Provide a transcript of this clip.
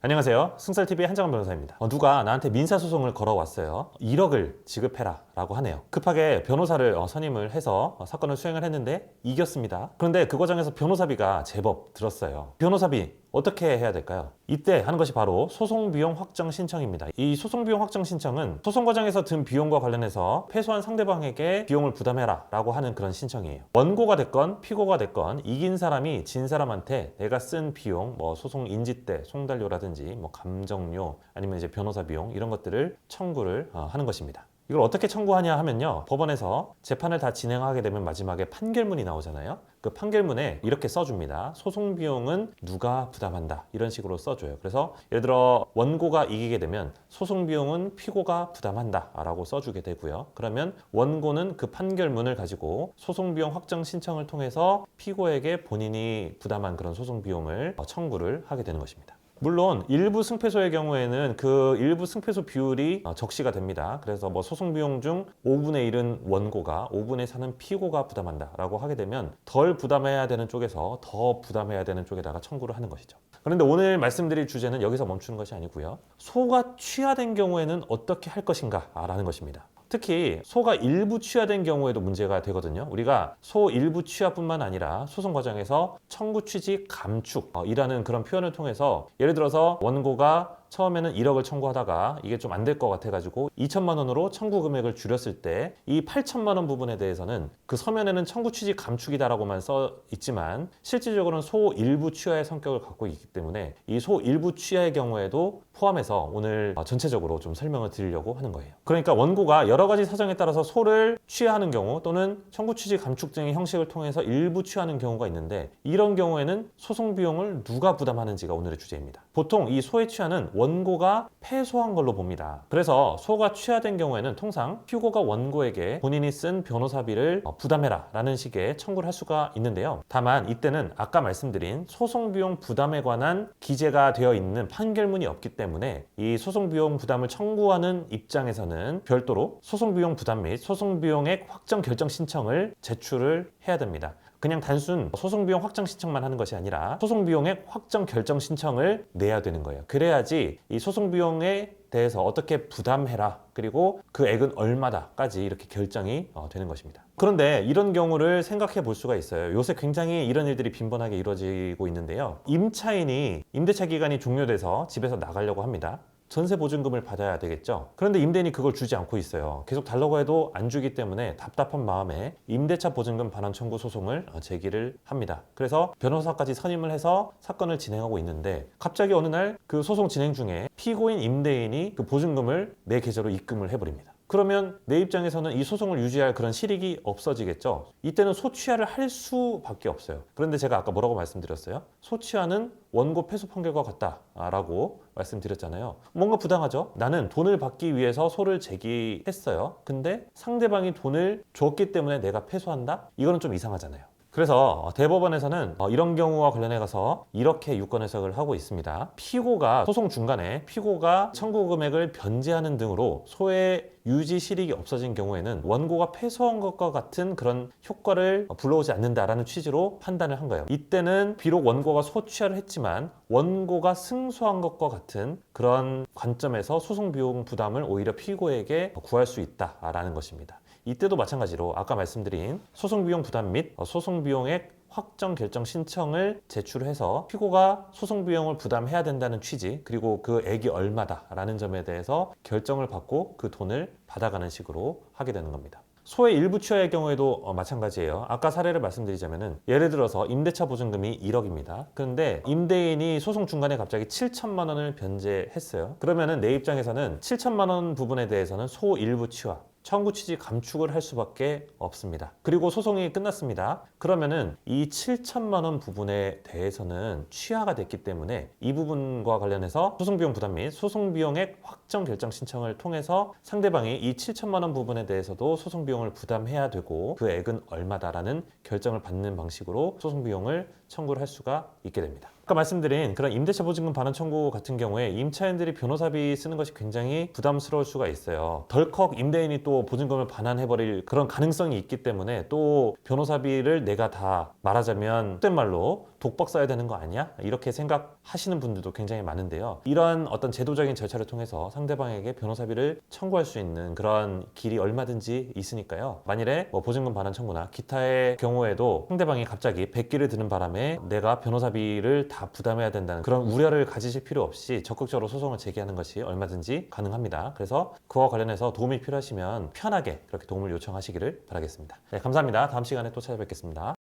안녕하세요. 승설TV의 한정환 변호사입니다. 누가 나한테 민사소송을 걸어왔어요. 1억을 지급해라 라고 하네요. 급하게 변호사를 선임을 해서 사건을 수행을 했는데 이겼습니다. 그런데 그 과정에서 변호사비가 제법 들었어요. 변호사비 어떻게 해야 될까요? 이때 하는 것이 바로 소송비용 확정 신청입니다. 이 소송비용 확정 신청은 소송 과정에서 든 비용과 관련해서 패소한 상대방에게 비용을 부담해라 라고 하는 그런 신청이에요. 원고가 됐건 피고가 됐건 이긴 사람이 진 사람한테 내가 쓴 비용, 소송 인지대, 송달료라든지 감정료 아니면 이제 변호사 비용 이런 것들을 청구를 하는 것입니다. 이걸 어떻게 청구하냐 하면요, 법원에서 재판을 다 진행하게 되면 마지막에 판결문이 나오잖아요. 그 판결문에 이렇게 써줍니다. 소송 비용은 누가 부담한다, 이런 식으로 써줘요. 그래서 예를 들어 원고가 이기게 되면 소송 비용은 피고가 부담한다 라고 써주게 되고요. 그러면 원고는 그 판결문을 가지고 소송 비용 확정 신청을 통해서 피고에게 본인이 부담한 그런 소송 비용을 청구를 하게 되는 것입니다. 물론 일부 승패소의 경우에는 그 일부 승패소 비율이 적시가 됩니다. 그래서 소송 비용 중 5분의 1은 원고가, 5분의 4는 피고가 부담한다 라고 하게 되면 덜 부담해야 되는 쪽에서 더 부담해야 되는 쪽에다가 청구를 하는 것이죠. 그런데 오늘 말씀드릴 주제는 여기서 멈추는 것이 아니고요, 소가 취하된 경우에는 어떻게 할 것인가 라는 것입니다. 특히 소가 일부 취하된 경우에도 문제가 되거든요. 우리가 소 일부 취하뿐만 아니라 소송 과정에서 청구 취지 감축이라는 그런 표현을 통해서 예를 들어서 원고가 처음에는 1억을 청구하다가 이게 좀 안 될 것 같아가지고 2천만 원으로 청구 금액을 줄였을 때 이 8천만 원 부분에 대해서는 그 서면에는 청구 취지 감축이다라고만 써 있지만 실질적으로는 소 일부 취하의 성격을 갖고 있기 때문에 이 소 일부 취하의 경우에도 포함해서 오늘 전체적으로 좀 설명을 드리려고 하는 거예요. 그러니까 원고가 여러 가지 사정에 따라서 소를 취하는 경우 또는 청구 취지 감축 등의 형식을 통해서 일부 취하는 경우가 있는데, 이런 경우에는 소송 비용을 누가 부담하는지가 오늘의 주제입니다. 보통 이 소의 취하는 원고가 패소한 걸로 봅니다. 그래서 소가 취하된 경우에는 통상 피고가 원고에게 본인이 쓴 변호사비를 부담해라 라는 식의 청구를 할 수가 있는데요. 다만 이때는 아까 말씀드린 소송비용 부담에 관한 기재가 되어 있는 판결문이 없기 때문에 이 소송비용 부담을 청구하는 입장에서는 별도로 소송비용 부담 및 소송비용액 확정 결정 신청을 제출을 해야 됩니다. 그냥 단순 소송비용 확정 신청만 하는 것이 아니라 소송비용액 확정 결정 신청을 내야 되는 거예요. 그래야지 이 소송비용에 대해서 어떻게 부담해라, 그리고 그 액은 얼마다까지 이렇게 결정이 되는 것입니다. 그런데 이런 경우를 생각해 볼 수가 있어요. 요새 굉장히 이런 일들이 빈번하게 이루어지고 있는데요. 임차인이 임대차 기간이 종료돼서 집에서 나가려고 합니다. 전세 보증금을 받아야 되겠죠. 그런데 임대인이 그걸 주지 않고 있어요. 계속 달라고 해도 안 주기 때문에 답답한 마음에 임대차 보증금 반환 청구 소송을 제기를 합니다. 그래서 변호사까지 선임을 해서 사건을 진행하고 있는데, 갑자기 어느 날 그 소송 진행 중에 피고인 임대인이 그 보증금을 내 계좌로 입금을 해버립니다. 그러면 내 입장에서는 이 소송을 유지할 그런 실익이 없어지겠죠. 이때는 소취하를 할 수밖에 없어요. 그런데 제가 아까 뭐라고 말씀드렸어요? 소취하는 원고 패소 판결과 같다라고 말씀드렸잖아요. 뭔가 부당하죠? 나는 돈을 받기 위해서 소를 제기했어요. 근데 상대방이 돈을 줬기 때문에 내가 패소한다? 이거는 좀 이상하잖아요. 그래서 대법원에서는 이런 경우와 관련해 가서 이렇게 유권 해석을 하고 있습니다. 피고가 소송 중간에 피고가 청구 금액을 변제하는 등으로 소의 유지 실익이 없어진 경우에는 원고가 패소한 것과 같은 그런 효과를 불러오지 않는다라는 취지로 판단을 한 거예요. 이때는 비록 원고가 소취하를 했지만 원고가 승소한 것과 같은 그런 관점에서 소송 비용 부담을 오히려 피고에게 구할 수 있다라는 것입니다. 이때도 마찬가지로 아까 말씀드린 소송비용 부담 및 소송비용액 확정 결정 신청을 제출해서 피고가 소송비용을 부담해야 된다는 취지, 그리고 그 액이 얼마다라는 점에 대해서 결정을 받고 그 돈을 받아가는 식으로 하게 되는 겁니다. 소의 일부 취하의 경우에도 마찬가지예요. 아까 사례를 말씀드리자면은 예를 들어서 임대차 보증금이 1억입니다. 그런데 임대인이 소송 중간에 갑자기 7천만 원을 변제했어요. 그러면은 내 입장에서는 7천만 원 부분에 대해서는 소 일부 취하, 청구 취지 감축을 할 수밖에 없습니다. 그리고 소송이 끝났습니다. 그러면은 이 7천만 원 부분에 대해서는 취하가 됐기 때문에 이 부분과 관련해서 소송비용 부담 및 소송비용액 확정 결정 신청을 통해서 상대방이 이 7천만 원 부분에 대해서도 소송비용을 부담해야 되고 그 액은 얼마다라는 결정을 받는 방식으로 소송비용을 청구를 할 수가 있게 됩니다. 아까 말씀드린 그런 임대차 보증금 반환 청구 같은 경우에 임차인들이 변호사비 쓰는 것이 굉장히 부담스러울 수가 있어요. 덜컥 임대인이 또 보증금을 반환해버릴 그런 가능성이 있기 때문에 또 변호사비를 내가 다 말하자면 속된 말로 독박 써야 되는 거 아니야? 이렇게 생각하시는 분들도 굉장히 많은데요. 이런 어떤 제도적인 절차를 통해서 상대방에게 변호사비를 청구할 수 있는 그런 길이 얼마든지 있으니까요. 만일에 뭐 보증금 반환 청구나 기타의 경우에도 상대방이 갑자기 백기를 드는 바람에 내가 변호사비를 다 부담해야 된다는 그런 우려를 가지실 필요 없이 적극적으로 소송을 제기하는 것이 얼마든지 가능합니다. 그래서 그와 관련해서 도움이 필요하시면 편하게 그렇게 도움을 요청하시기를 바라겠습니다. 네, 감사합니다. 다음 시간에 또 찾아뵙겠습니다.